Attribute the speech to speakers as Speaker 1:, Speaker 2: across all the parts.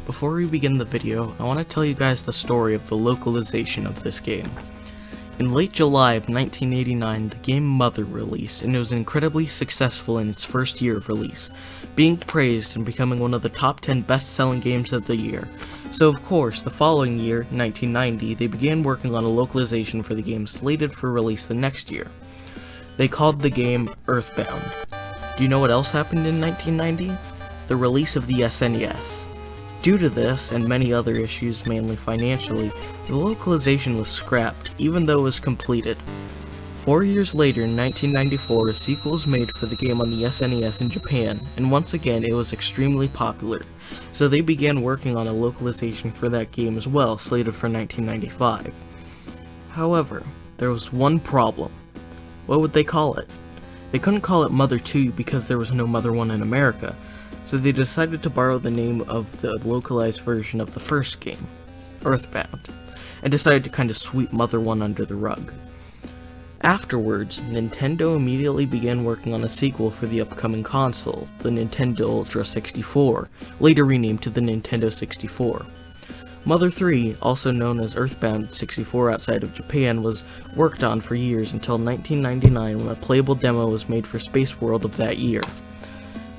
Speaker 1: Before we begin the video, I want to tell you guys the story of the localization of this game. In late July of 1989, the game Mother released, and it was incredibly successful in its first year of release, being praised and becoming one of the top 10 best-selling games of the year. So of course, the following year, 1990, they began working on a localization for the game slated for release the next year. They called the game Earthbound. Do you know what else happened in 1990? The release of the SNES. Due to this, and many other issues, mainly financially, the localization was scrapped, even though it was completed. 4 years later, in 1994, a sequel was made for the game on the SNES in Japan, and once again it was extremely popular, so they began working on a localization for that game as well, slated for 1995. However, there was one problem. What would they call it? They couldn't call it Mother 2 because there was no Mother 1 in America, so they decided to borrow the name of the localized version of the first game, Earthbound, and decided to kind of sweep Mother 1 under the rug. Afterwards, Nintendo immediately began working on a sequel for the upcoming console, the Nintendo Ultra 64, later renamed to the Nintendo 64. Mother 3, also known as Earthbound 64 outside of Japan, was worked on for years until 1999 when a playable demo was made for Space World of that year.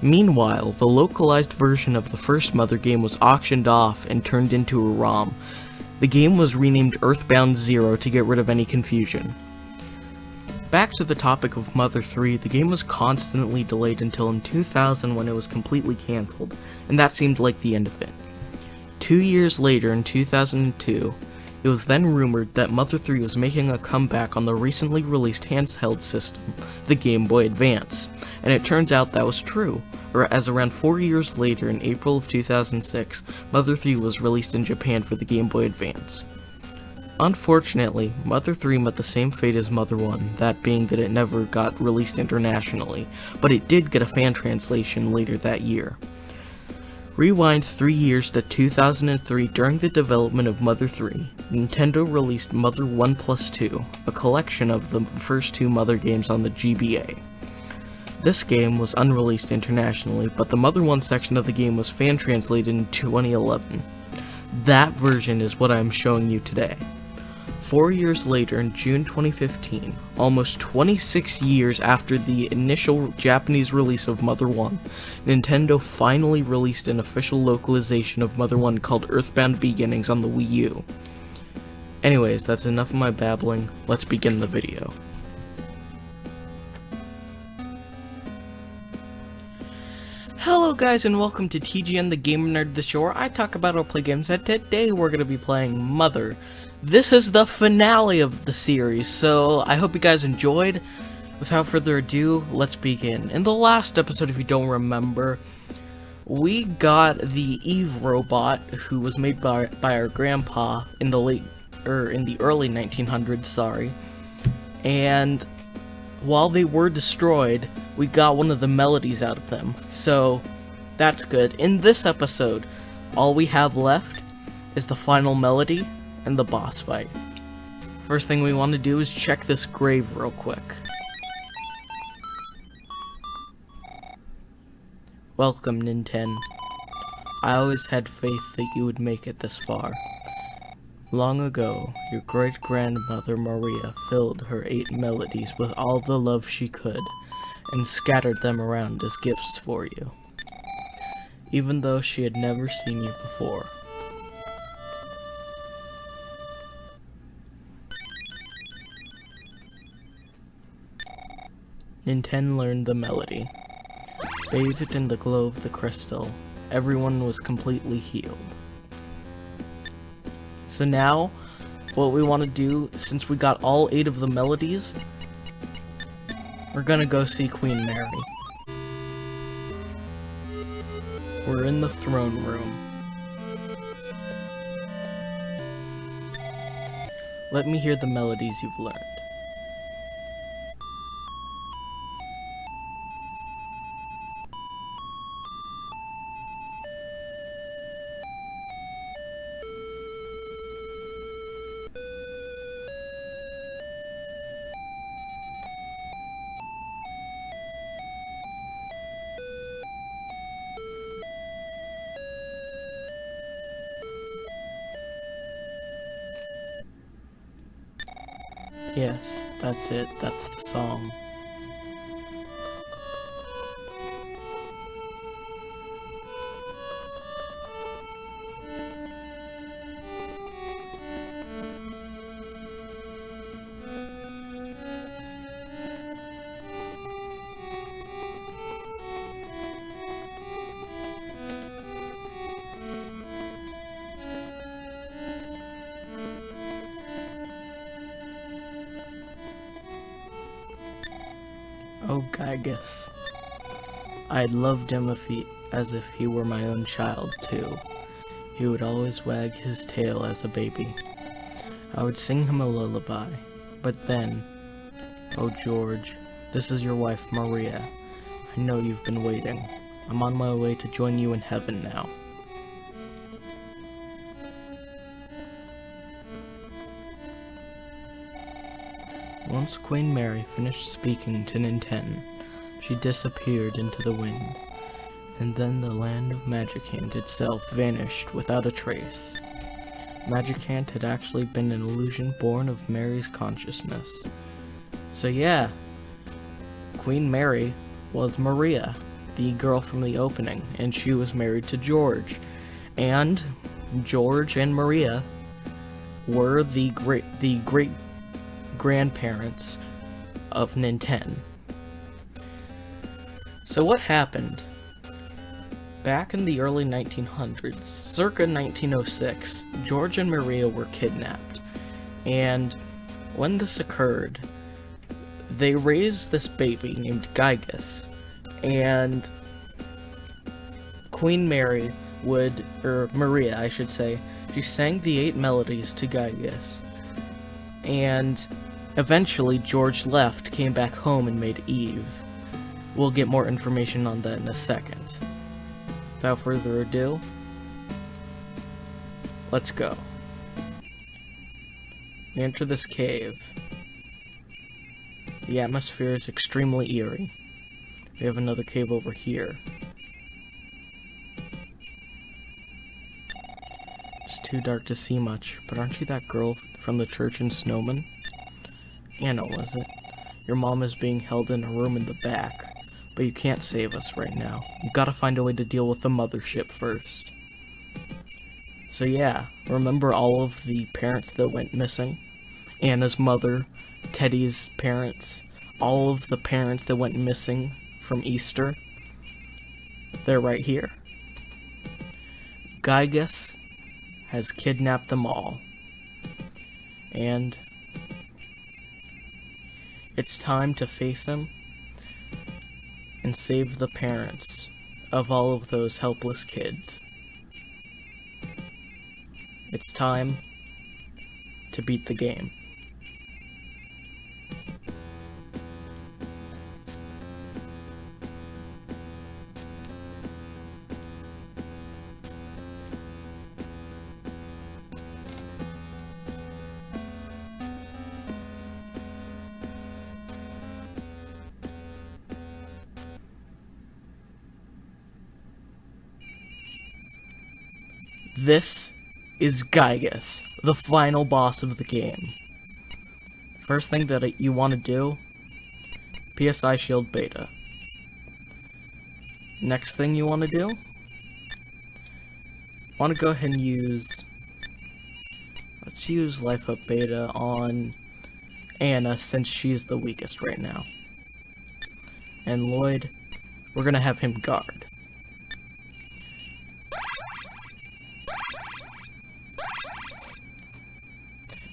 Speaker 1: Meanwhile, the localized version of the first Mother game was auctioned off and turned into a ROM. The game was renamed Earthbound 0 to get rid of any confusion. Back to the topic of Mother 3, the game was constantly delayed until in 2000 when it was completely cancelled, and that seemed like the end of it. 2 years later, in 2002, it was then rumored that Mother 3 was making a comeback on the recently released handheld system, the Game Boy Advance, and it turns out that was true, as around 4 years later, in April of 2006, Mother 3 was released in Japan for the Game Boy Advance. Unfortunately, Mother 3 met the same fate as Mother 1, that being that it never got released internationally, but it did get a fan translation later that year. Rewind 3 years to 2003. During the development of Mother 3, Nintendo released Mother 1+2, a collection of the first two Mother games on the GBA. This game was unreleased internationally, but the Mother 1 section of the game was fan translated in 2011. That version is what I am showing you today. 4 years later, in June 2015, almost 26 years after the initial Japanese release of Mother 1, Nintendo finally released an official localization of Mother 1 called Earthbound Beginnings on the Wii U. Anyways, that's enough of my babbling, let's begin the video. Hello guys and welcome to TGN the Gamer Nerd, the show where I talk about or play games, and today we're going to be playing Mother. This is the finale of the series, so I hope you guys enjoyed. Without further ado, let's begin. In the last episode, if you don't remember, we got the Eve robot, who was made by our grandpa in the early 1900s, sorry. And while they were destroyed, we got one of the melodies out of them, so that's good. In this episode, all we have left is the final melody and the boss fight. First thing we want to do is check this grave real quick. Welcome, Nintendo. I always had faith that you would make it this far. Long ago, your great-grandmother Maria filled her 8 melodies with all the love she could, and scattered them around as gifts for you, even though she had never seen you before. Nintendo learned the melody. Bathed in the glow of the crystal, everyone was completely healed. So now, what we want to do, since we got all 8 of the melodies, we're gonna go see Queen Mary. We're in the throne room. Let me hear the melodies you've learned. Yes, that's it. That's the song. Oh, Giygas. I'd loved him as if he were my own child, too. He would always wag his tail as a baby. I would sing him a lullaby. But then, oh George, this is your wife, Maria. I know you've been waiting. I'm on my way to join you in heaven now. Once Queen Mary finished speaking to Ninten, she disappeared into the wind, and then the land of Magicant itself vanished without a trace. Magicant had actually been an illusion born of Mary's consciousness. So yeah, Queen Mary was Maria, the girl from the opening, and she was married to George. And George and Maria were the great grandparents of Ninten. So what happened? Back in the early 1900s, circa 1906, George and Maria were kidnapped. And when this occurred, they raised this baby named Giygas. And Queen Mary Maria, I should say, she sang the 8 melodies to Giygas. And eventually George left, came back home, and made Eve. We'll get more information on that in a second. Without further ado, let's go. We enter this cave. The atmosphere is extremely eerie. We have another cave over here. It's too dark to see much, but aren't you that girl from the church in Snowman? Anna, was it? Your mom is being held in a room in the back. But you can't save us right now. You gotta find a way to deal with the mothership first. So yeah, remember all of the parents that went missing? Anna's mother, Teddy's parents, all of the parents that went missing from Easter? They're right here. Giygas has kidnapped them all. And it's time to face him and save the parents of all of those helpless kids. It's time to beat the game. This is Giygas, the final boss of the game. First thing that you want to do, PSI Shield Beta. Next thing you want to do, want to go ahead and let's use Life Up Beta on Anna since she's the weakest right now. And Lloyd, we're gonna have him guard.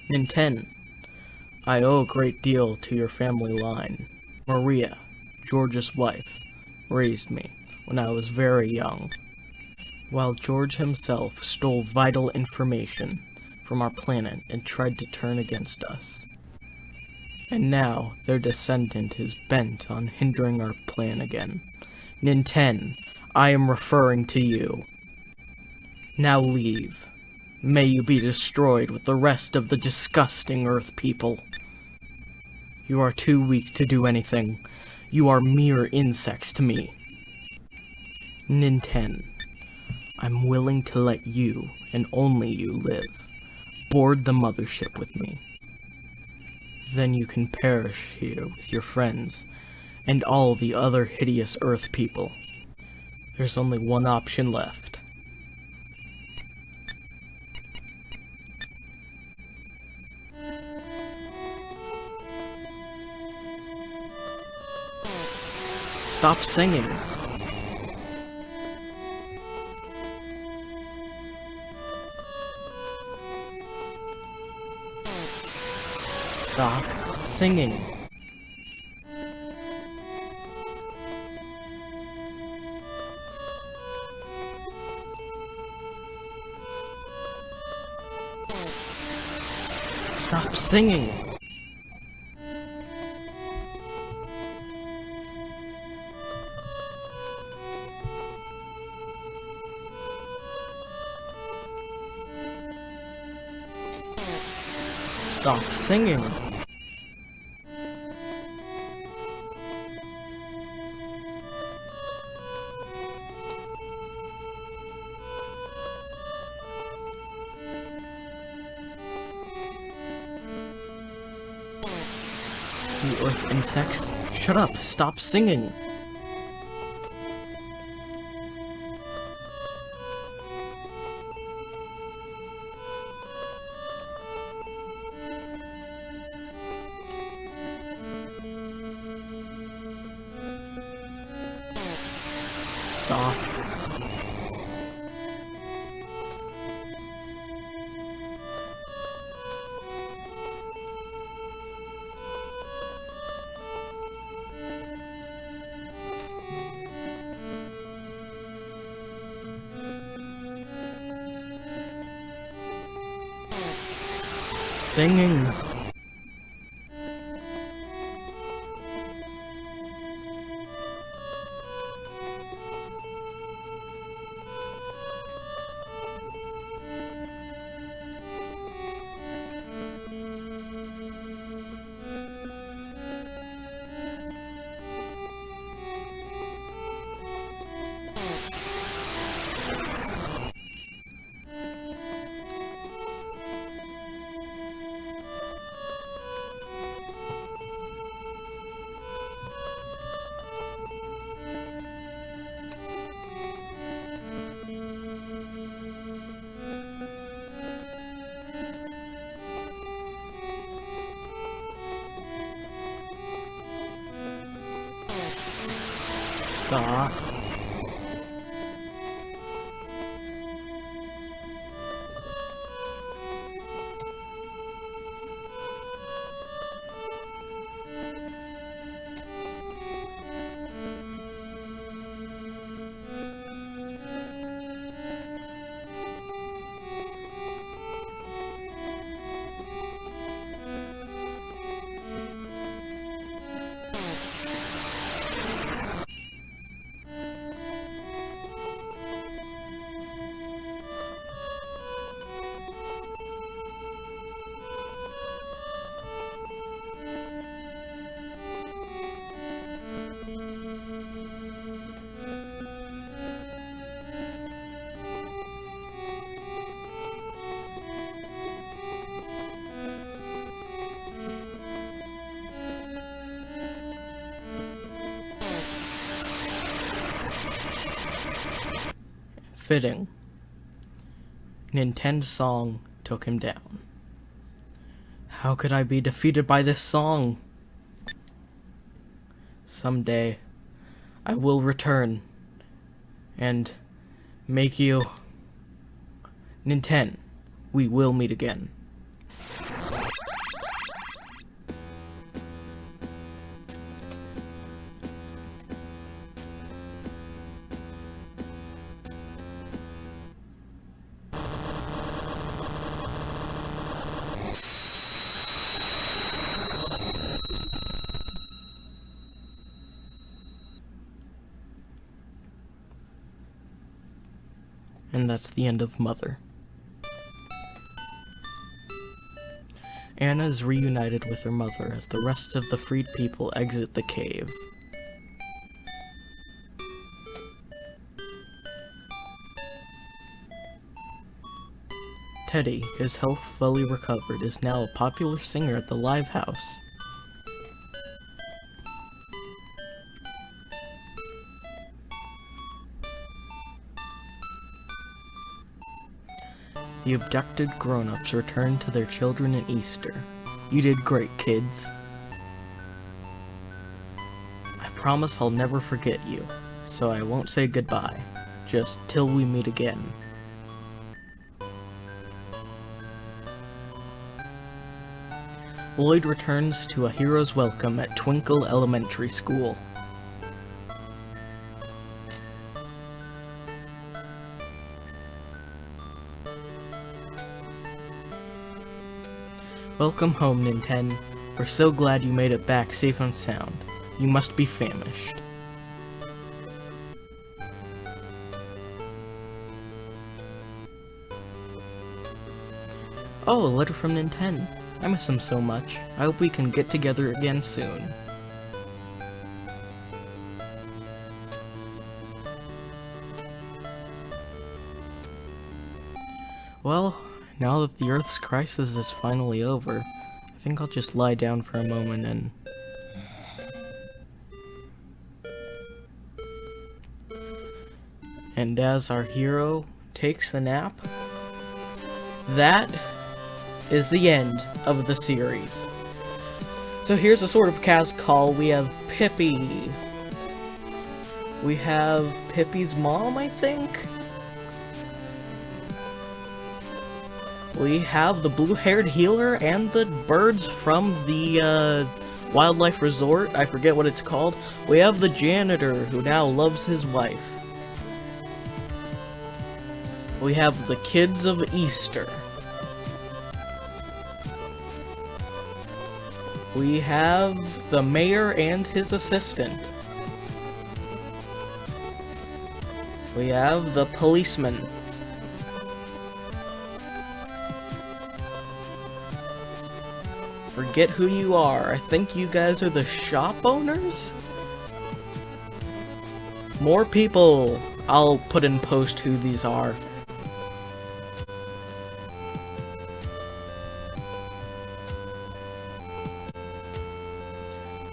Speaker 1: Ninten, I owe a great deal to your family line. Maria, George's wife, raised me when I was very young, while George himself stole vital information from our planet and tried to turn against us. And now their descendant is bent on hindering our plan again. Ninten, I am referring to you. Now leave. May you be destroyed with the rest of the disgusting Earth people. You are too weak to do anything. You are mere insects to me. Ninten, I'm willing to let you, and only you, live. Board the mothership with me. Then you can perish here with your friends and all the other hideous Earth people. There's only one option left. Stop singing. Stop singing. Stop singing. Stop singing. You earth insects, shut up, stop singing. Stop. Singing. Stop. Fitting. An intense song took him down. How could I be defeated by this song? Someday, I will return and make you... Ninten, we will meet again. And that's the end of Mother. Anna is reunited with her mother as the rest of the freed people exit the cave. Teddy, his health fully recovered, is now a popular singer at the live house. The abducted grown-ups return to their children in Easter. You did great, kids. I promise I'll never forget you, so I won't say goodbye, just till we meet again. Lloyd returns to a hero's welcome at Twinkle Elementary School. Welcome home, Nintendo. We're so glad you made it back safe and sound. You must be famished. Oh, a letter from Nintendo. I miss him so much. I hope we can get together again soon. Well, now that the Earth's crisis is finally over, I think I'll just lie down for a moment and as our hero takes a nap, that is the end of the series. So here's a sort of cast call. We have Pippi. We have Pippi's mom, I think? We have the blue-haired healer and the birds from the wildlife resort. I forget what it's called. We have the janitor who now loves his wife. We have the kids of Easter. We have the mayor and his assistant. We have the policeman. Forget who you are. I think you guys are the shop owners? More people. I'll put in post who these are.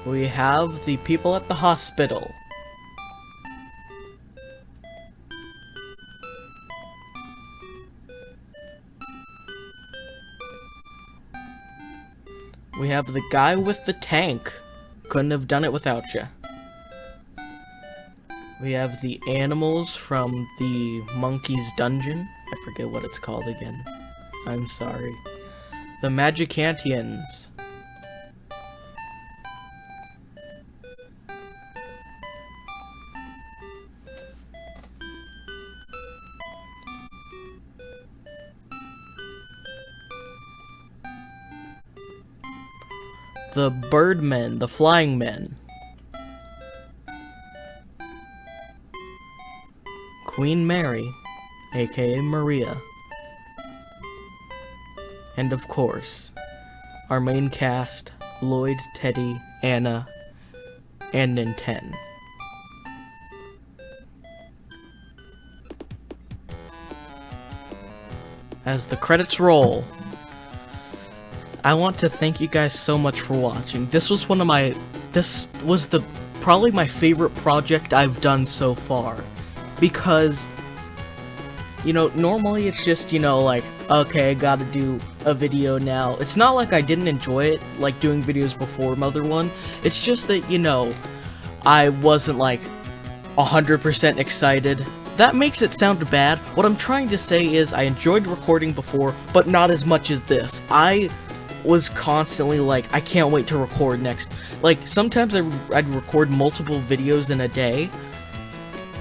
Speaker 1: We have the people at the hospital. We have the guy with the tank. Couldn't have done it without ya. We have the animals from the monkey's dungeon. I forget what it's called again. I'm sorry. The Magicantians. The Birdmen, the Flying Men. Queen Mary, aka Maria. And of course, our main cast, Lloyd, Teddy, Anna, and Nintendo. As the credits roll, I want to thank you guys so much for watching. This was probably my favorite project I've done so far. Because, you know, normally it's just, you know, like, okay, I gotta do a video now. It's not like I didn't enjoy it, like doing videos before Mother 1. It's just that, you know, I wasn't like 100% excited. That makes it sound bad. What I'm trying to say is I enjoyed recording before, but not as much as this. I was constantly like, I can't wait to record next. Like, sometimes I'd record multiple videos in a day.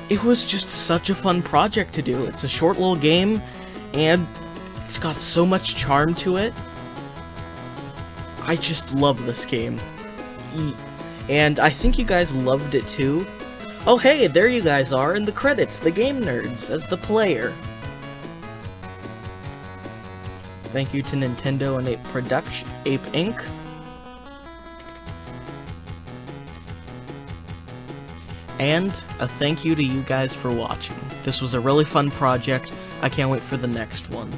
Speaker 1: It was just such a fun project to do. It's a short little game, and it's got so much charm to it. I just love this game. And I think you guys loved it too. Oh hey, there you guys are in the credits, the Game Nerds, as the player. Thank you to Nintendo and Ape Inc. And a thank you to you guys for watching. This was a really fun project. I can't wait for the next one.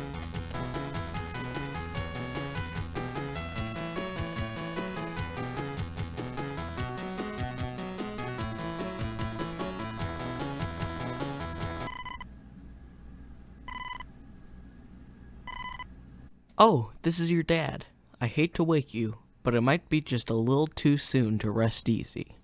Speaker 1: Oh, this is your dad. I hate to wake you, but it might be just a little too soon to rest easy.